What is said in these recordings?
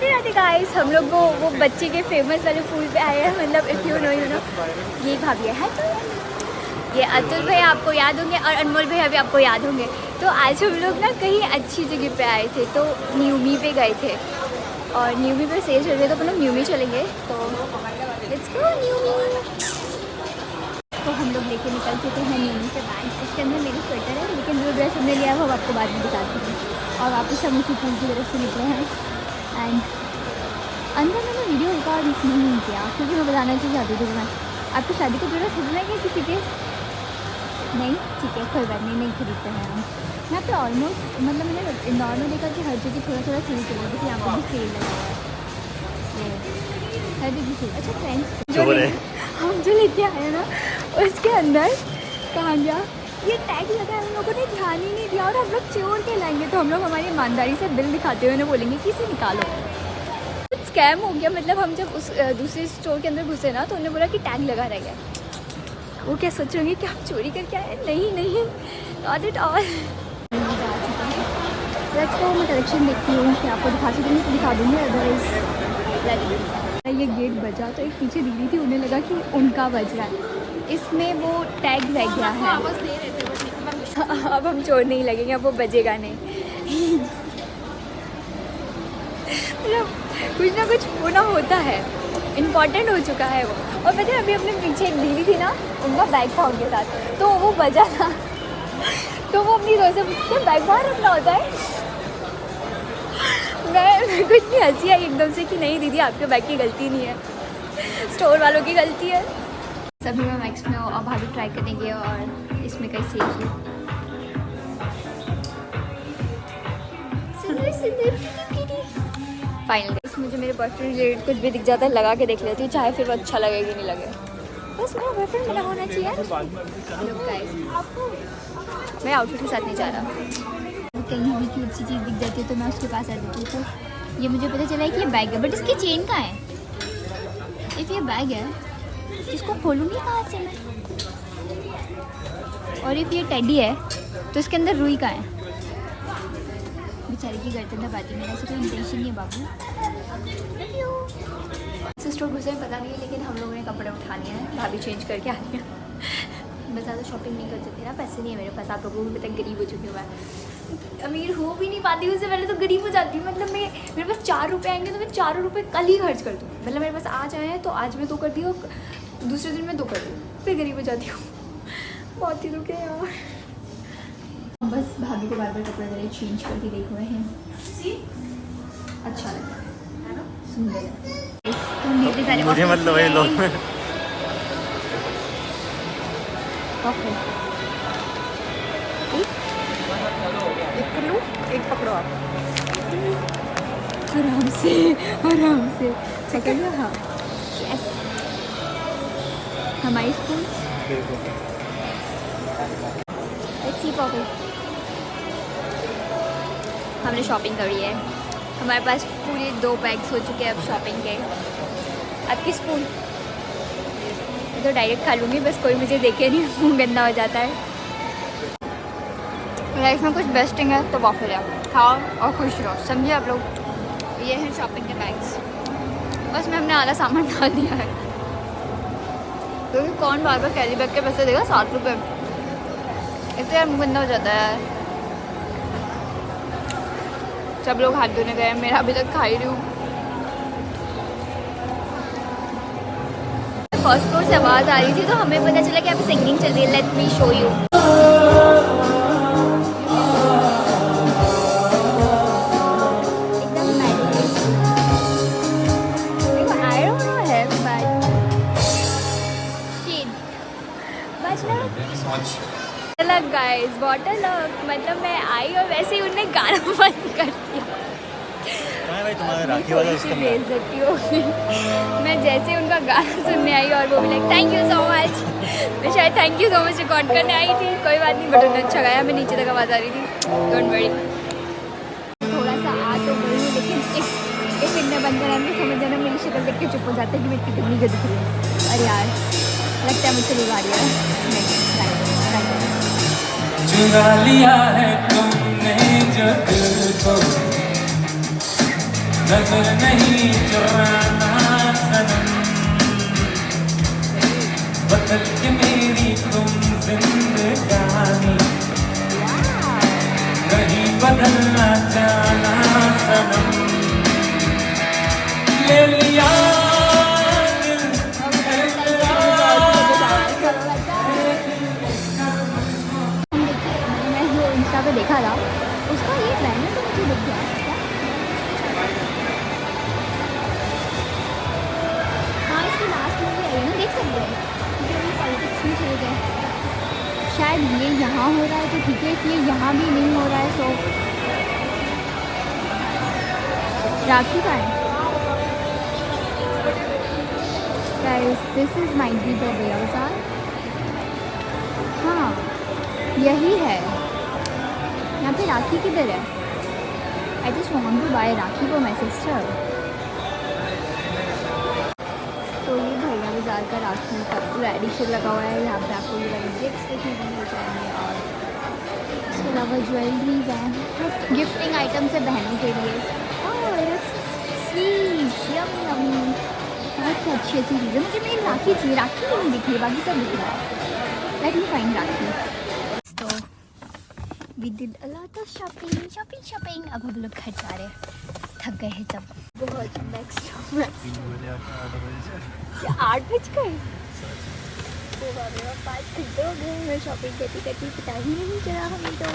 Radhe guys, हम लोग वो बच्चे के फेमस वाले पूल पे आए हैं। मतलब इफ़ यू नो ये भाभी है तो ये अतुल भाई आपको याद होंगे और अनमोल भाई अभी आपको याद होंगे। तो आज हम लोग ना कहीं अच्छी जगह पे आए थे, तो न्यूमी पे गए थे और न्यूमी पे सेल चल रहे, तो हम लोग न्यूमी चलेंगे। तो लेट्स गो न्यूमी। तो हम लोग लेके निकल चुके हैं न्यूमी से बैग। इसके अंदर मेरी स्वेटर है, लेकिन जो ड्रेस हमने लिया है वो आपको बाद में दिखाती हूँ। और वापस हम उसी पूल की तरफ से निकले हैं एंड अंदर मैंने वीडियो रिकॉर्ड नहीं किया क्योंकि मैं बताना चाहती थी मैं आपको शादी की जरूरत खरीदना है क्या किसी के? नहीं, ठीक है, कोई बात नहीं, नहीं खरीदते हैं हम यहाँ पे ऑलमोस्ट। मतलब मैंने इंदौर में देखा कि हर जगह थोड़ा थोड़ा सेल चल रहा है, यहाँ पर भी सेल लगा हुआ है, हर जगह सेल। अच्छा फ्रेंड्स, हम जो लेके आए ना उसके अंदर कहाँ गया ये टैग लगा है, हम लोगों ने ध्यान ही नहीं दिया और हम लोग चोर के लाएंगे। तो हम लोग हमारी ईमानदारी से बिल दिखाते हुए ना बोलेंगे कि इसे निकालो। कुछ स्कैम हो गया। मतलब हम जब उस दूसरे स्टोर के अंदर घुसे ना तो उन्होंने बोला कि टैग लगा रह गया। वो क्या सोच रहे कि आप चोरी करके आए? नहीं नहीं, not at all. Let's go, मैं कलेक्शन देखती हूँ कि आपको दिखा सकूँगी तो दिखा दूँगी, अदरवाइज ये गेट बजा तो एक पीछे दीदी थी, उन्हें लगा कि उनका बज रहा है, इसमें वो टैग रह गया है। अब हम चोर नहीं लगेंगे, अब वो बजेगा नहीं। मतलब कुछ ना कुछ होना होता है, इम्पॉर्टेंट हो चुका है वो। और पता है अभी अपने पीछे एक दीदी थी ना, उनका बैग था उनके साथ, तो वो बजा था तो वो अपनी दोस्त से पूछते बैग बाहर रखना होता है। मैं कुछ नहीं हंसी आई एकदम से कि नहीं दीदी आपके बैग की गलती नहीं है, स्टोर वालों की गलती है। सभी में मैक्स में अब भाभी ट्राई करेंगे और इसमें कई सेफ फाइनल। मुझे मेरे बॉयफ्रेंड रिलेटेड कुछ भी दिख जाता है लगा के देख लेती हूँ, चाहे फिर वो अच्छा लगे कि नहीं लगे, बस मेरा बॉयफ्रेंड बना होना चाहिए। मैं आउटफिट के साथ नहीं जा रहा, कहीं भी क्यूट सी चीज़ दिख जाती है तो मैं उसके पास आ जाती हूँ। तो ये मुझे पता चला है कि ये बैग है, बट इसकी चेन कहाँ है? इफ ये बैग है इसको खोलूँगी कहाँ से मैं? और इफ ये टेडी है तो इसके अंदर रुई कहाँ है? बेचारी की गर्दन दबाती, मेरा ऐसा कोई इंटेंशन नहीं है बाबू। स्टोर घुसे में पता नहीं है, लेकिन हम लोगों ने कपड़े उठा लिए हैं, भाभी चेंज करके आ रही है। मैं ज़्यादा शॉपिंग नहीं कर सकती ना, पैसे नहीं है मेरे पास। आप लोगों को भी पता गरीब हो चुकी हूँ मैं, अमीर हो भी नहीं पाती, उससे पहले तो गरीब हो जाती हूँ। मतलब मेरे पास 4 रुपये आएंगे तो मैं 4 रुपये कल ही खर्च कर दूँ। मतलब मेरे पास आज आए हैं तो आज मैं 2 कर दी और दूसरे दिन में 2 कर दूँ, फिर गरीब हो जाती हूँ। बहुत ही दुख है यार। बस भाभी को बार बार कपड़े वगैरह चेंज करके देख रहे हैं, अच्छा लगा है ना, सुंदर है। मुझे मतलब वही लोग एक पकड़ो आप, आराम से आराम से पकड़ लो। हाँ यस, हमारी स्पून हमने शॉपिंग करी है, हमारे पास पूरे 2 बैग्स हो चुके हैं अब शॉपिंग के। आपकी स्पून तो डायरेक्ट खा लूँगी, बस कोई मुझे देखे नहीं, मुँह गंदा हो जाता है। लाइफ में कुछ बेस्टिंग है तो वाफिल है, खाओ और खुश रहो, समझे आप लोग। ये हैं शॉपिंग के बैग्स, बस मैं हमने आधा सामान डाल दिया है क्योंकि कौन बार बार कैरी बैग के पैसे देगा 7 रुपये, इससे यार मुँह गंदा हो जाता है। सब लोग हाथ धोने गए, मेरा अभी तक खा ही रही हूँ। फर्स्ट फ्लोर से आवाज़ आ रही थी तो हमें पता चला कि अभी सिंगिंग चल रही है। Let me show you. अलग गाइस बॉटल, मतलब मैं आई और वैसे ही उन्होंने गाना बंद कर दिया। भाई तुम्हारा राखी वाला सिस्टम है। बेइज्जती होगी। मैं जैसे उनका गाना सुनने आई और वो भी like thank you so much. मैं शायद thank you so much record करने आई थी, कोई बात नहीं, बट उन्होंने अच्छा गाया। मैं नीचे तक आवाज़ आ रही थी, डोंट वरी। थोड़ा सा आ तो गई हूँ, लेकिन एक इनने बंद करा तो समझ जाना मेरी शक्ल देख के चुप हो जाते हैं कि मैं कितनी गंदी दिख रही हूँ। अरे यार लगता है मुझसे बुला रही है। चुरा लिया है तुमने जो दिल को, नजर नहीं चुराना सनम, बदल के मेरी तुम जिंदगानी, नहीं बदलना चाहना सनम, ले लिया दिल मैं जो इंस्टा पे देखा था उसका ये बैनर तो मुझे दिख गया क्या? हाँ इसकी लास्ट मूवी आई है ना, देख सकते हैं क्योंकि अभी पॉलिटिक्स में चल गए। शायद ये यहाँ हो रहा है तो ठीक है, ये यहाँ भी नहीं हो रहा है। सो राखी का है guys, this is might be the way out. हाँ यही है, यहाँ पे राखी किधर है? I just want to buy rakhi for my sister. तो ये भैया बाजार का राखी का पूरा एडिशन लगा हुआ है। यहाँ पे आपको ये वाली गिफ्ट्स देखने को मिल जाएंगे और इसके अलावा ज्वेलरीज हैं, गिफ्टिंग आइटम्स है बहनों के लिए। स्वीट्स बहुत ही अच्छी अच्छी चीज़ें। मुझे मेरी राखी चाहिए, राखी नहीं दिख रही, बाकी सब दिख रहा है। Let me find rakhi. तो we did a lot of shopping. अब हम लोग घर जा रहे हैं, थक गए हैं सब बहुत। नेक्स्ट 8 बज गए, 5 घंटे हो गए मैं शॉपिंग करती पता ही नहीं चला हमें। तो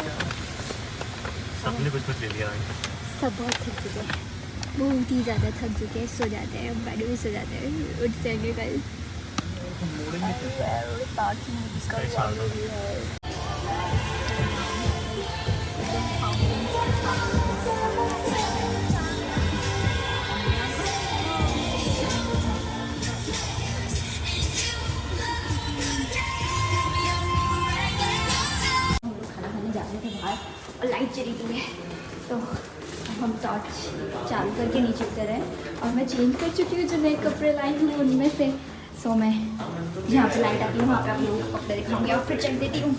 सबने कुछ ले लिया। सब बहुत थक चुके हैं, बहुत ही ज़्यादा थक चुके हैं। सो जाते हैं, गाड़ी में सो जाते हैं, उठ जाएंगे कल। खाना खाने जा रहे थे बाहर और लाइट चली गई है, तो हम टॉर्च चालू करके नीचे उतर हैं। और मैं चेंज कर चुकी हूँ, जो नए कपड़े लाई हूँ उनमें से। सो मैं जहाँ पे लाइट आती है वहाँ पे आप लोगों को कपड़े दिखाऊंगी और फिर चेक देती हूँ।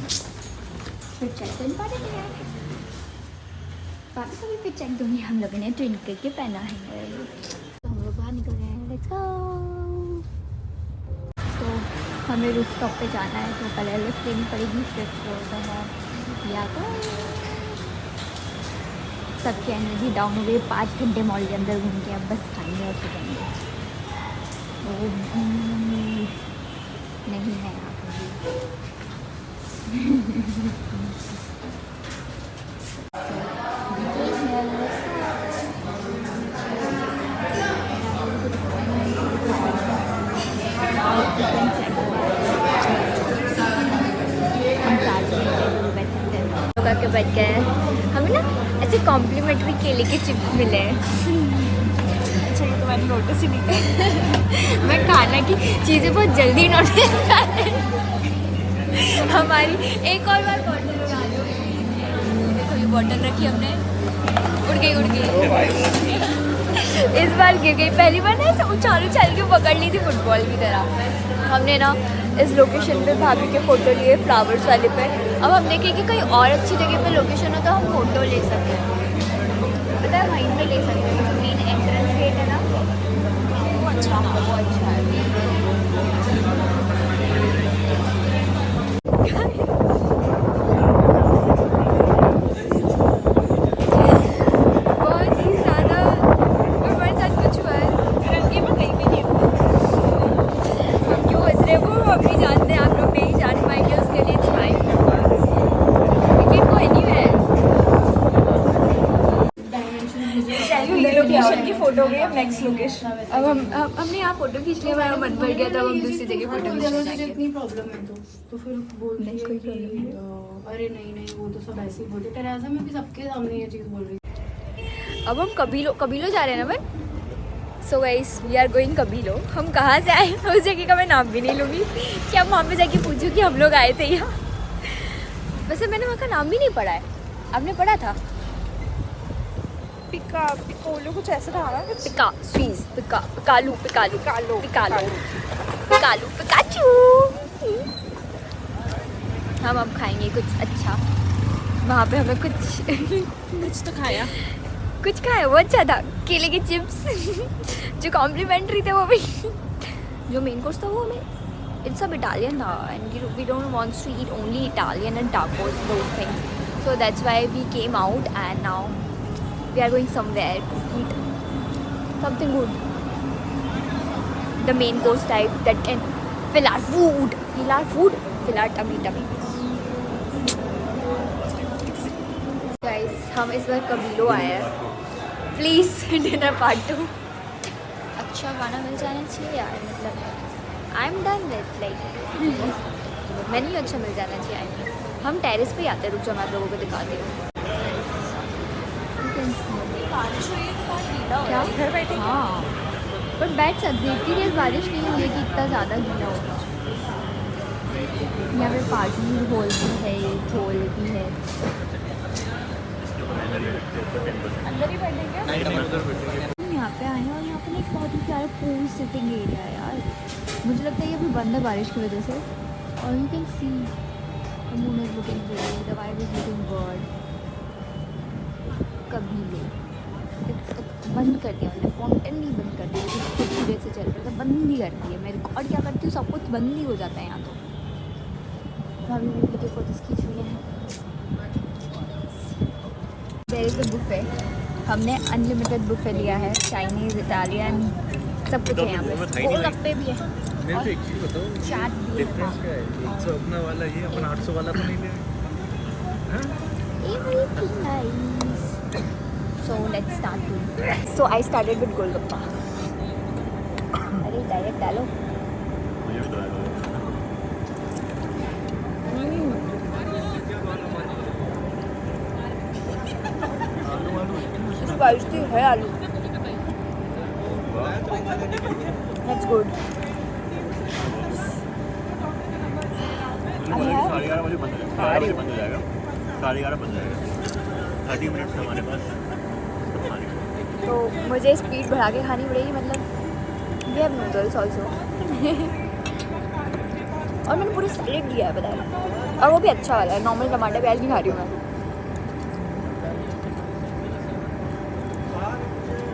फिर चेक तो इम्पॉर्टेंट है, बाकी सभी फिर चेक दूँगी। हम लोगों ने ट्विन करके पहना है, तो हम लोग बाहर निकल रहे हैं। Let's go. तो हमें रूफ टॉप पे जाना है, तो पहले लिफ्ट लेनी पड़ेगी, फिर फ्लोर है या तो सबकी एनर्जी डाउन हो गई। 5 घंटे मॉल के अंदर घूम के अब बस खाएंगे और सकेंगे। तो नहीं है यहाँ पर के बैठ गए। हमें ना ऐसे कॉम्प्लीमेंट्री केले के चिप्स मिले हैं। अच्छा ये तो मैंने नोटिस ही नहीं किया। मैं खाना की चीज़ें बहुत जल्दी नोटिस कर रही हूँ। हमारी एक और बार बॉटल उड़ा लो। देखो ये बॉटल रखी हमने, उड़ गई। इस बार गिर गई। पहली बार ना ऐसे उछाल के पकड़ ली थी फुटबॉल की तरह। हमने ना इस लोकेशन पे भाभी के फ़ोटो लिए, फ्लावर्स वाले पे। अब हम देखें कि कहीं और अच्छी जगह पे लोकेशन हो तो हम फ़ोटो ले सकते हैं, पता है वहीं पे ले सकते हैं। मेन एंट्रेंस गेट है ना, वो अच्छा है। बहुत ही ज़्यादा हमारे साथ कुछ हुआ है। रंगी में कहीं भी नहीं हुआ। हम क्यों हंस रहे, वो अभी जानते हैं, आप लोग नहीं जान पाएंगे, उसके लिए छाई लेकिन कोई नहीं है। लोकेशन की फोटो गई अब नेक्स्ट लोकेशन। अब हमने यहाँ फोटो खींच लिया, हमारा मन भर गया, तब हम दूसरी जगह फोटो खींचने जाएंगे। इतनी प्रॉब्लम है तो फिर बोल नहीं, कोई प्रॉब्लम नहीं। अरे नहीं वो तो सब ऐसे ही बोलते। टेरेसा में भी सबके सामने ये चीज़ बोल रही है। अब हम कबीलो जा रहे हैं ना but. So guys we are going कबीलो। हम कहाँ से आए उस जगह का मैं नाम भी नहीं लूँगी कि अब वहाँ पे जाके पूछूँ कि हम लोग आए थे यहाँ। वैसे मैंने वहाँ का नाम भी नहीं पढ़ा है, आपने पढ़ा था? पिकोलो कुछ ऐसा था ना। पिकालू पिकाचू। हम अब खाएंगे कुछ अच्छा, वहाँ पे हमें कुछ तो खाया कुछ खाया वो अच्छा था, केले के चिप्स जो कॉम्प्लीमेंट्री थे वो भी। जो मेन कोर्स था वो हमें इट्स सब इटालियन था and we don't wants to eat only Italian and tacos those things, so that's why we came out and now we are going somewhere to eat something good, the main course type that can fill our food, fill our tummy. Guys, हम इस बार कबीलो आए हैं, please dinner part 2। अच्छा खाना मिल जाना चाहिए यार, मतलब I am done with like menu अच्छा मिल जाना चाहिए। हम टेरेस पे ही आते हैं, रुक जाओ मैं आप लोगों को दिखाती हूँ। क्या घर बैठे हाँ, बट बैठ सकते हैं, इतनी देर बारिश नहीं हुई है कि इतना ज़्यादा गीला होगा। यहाँ पे पार्टी हॉल भी है, हॉल भी है। अंदर ही बैठेंगे। हम यहाँ पे आए हैं और यहाँ पे ना एक बहुत ही प्यारा पूल सिटिंग एरिया है यार। मुझे लगता है ये अभी बंद है बारिश की वजह से। और you can see the moon is looking good, the vibe is looking good. कबीले बंद कर दिया मैंने, फाउंटेन नहीं बंद कर दिया, कुछ देर से चल रहा था, बंद ही कर दिया। मैं रिकॉर्ड क्या करती हूँ, सब कुछ बंद ही हो जाता है यहाँ तो। अभी वीडियो फोटोज खींच रही हैं। देयर इज अ बुफे, हमने अनलिमिटेड बुफे लिया है, चाइनीज़, इटालियन, सब कुछ है यहाँ पे। गोलगप्पे भी है मेरे को एक चीज़ बताओ, चाट भी है। डिफरेंस क्या है? 100 अपना वाला ये, अपन 800 वाला तो नहीं ले Everything nice. So let's start doing. So I started with golgappa. अरे डायरेक्ट डालो। मुझे भी तो स्पाइसी है आलू। That's good. मुझे 11:30 बजे बंद हो जाएगा, 11 बजे बंद हो जाएगा, 11:30 बंद हो जाएगा। 30 मिनट से हमारे पास सब खाने को। तो मुझे स्पीड बढ़ा के खानी पड़ेगी, मतलब वी हैव नूडल्स ऑल्सो। और मैंने पूरी सैलेड लिया है पता है, और वो भी अच्छा वाला है, नॉर्मल टमाटर प्याज नहीं खा रही हूँ मैं।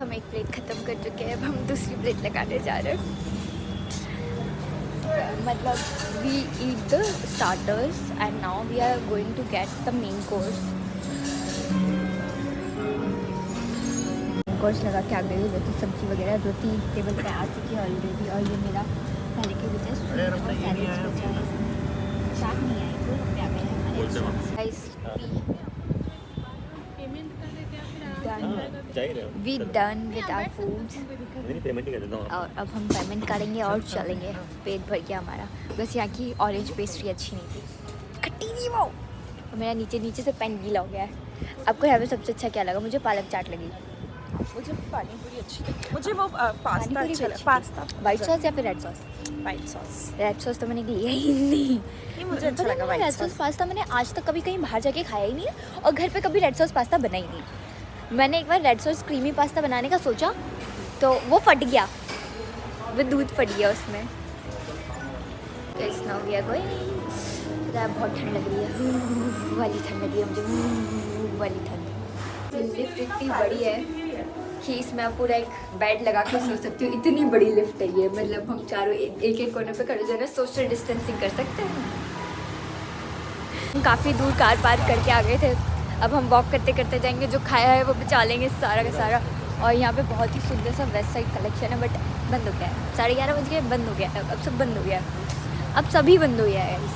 हम एक प्लेट ख़त्म कर चुके हैं, अब हम दूसरी प्लेट लगाने जा रहे हैं। मतलब we eat the starters and now we are going to get the main course. Course लगा के आ गई, रोटी सब्जी वगैरह, रोटी टेबल पे आ चुकी है ऑलरेडी। और ये मेरा पहले के वजह चाट नहीं आई, तो पे आ गए हैं। We done with our food payment ही कर देता हूँ। और अब हम पेमेंट करेंगे और चलेंगे, पेट भर गया हमारा। बस यहाँ की ऑरेंज पेस्ट्री अच्छी नहीं थी, खट्टी थी वो, और मेरा नीचे से पेन गीला हो गया है। आपको यहाँ पे सबसे अच्छा क्या लगा? मुझे पालक चाट लगी। मुझे पानी पूरी अच्छी लगी, मुझे वो पास्ता पूरी अच्छा भी लगा। अच्छी पास्ता वाइट सॉस या फिर red sauce? White sauce. Red sauce तो मैंने लिया ही नहीं। ये मुझे अच्छा लगा red white sauce sauce. Pasta मैंने आज तक कभी कहीं बाहर जाके खाया ही नहीं है, और घर पे कभी रेड सॉस पास्ता बना ही नहीं। मैंने एक बार रेड सॉस क्रीमी पास्ता बनाने का सोचा तो वो फट गया, वो दूध फट गया उसमें। Guys now we are going. बहुत ठंड लग रही है, वाली ठंड लग रही है मुझे, वाली ठंड। लिफ्ट इतनी बड़ी है कि इसमें पूरा एक बेड लगा के सो सकती हूँ, इतनी बड़ी लिफ्ट है ये। मतलब हम चारों एक एक कोने पे खड़े हो जाना, सोशल डिस्टेंसिंग कर सकते हैं। हम काफ़ी दूर कार पार्क करके आ गए थे, अब हम वॉक करते करते जाएंगे, जो खाया है वो बचा लेंगे सारा का सारा। और यहाँ पे बहुत ही सुंदर सा वेस्ट साइड कलेक्शन है, बट बंद हो गया है, 11:30 बज गए, बंद हो गया है, अब सब बंद हो गया है, अब सभी बंद हो गया है।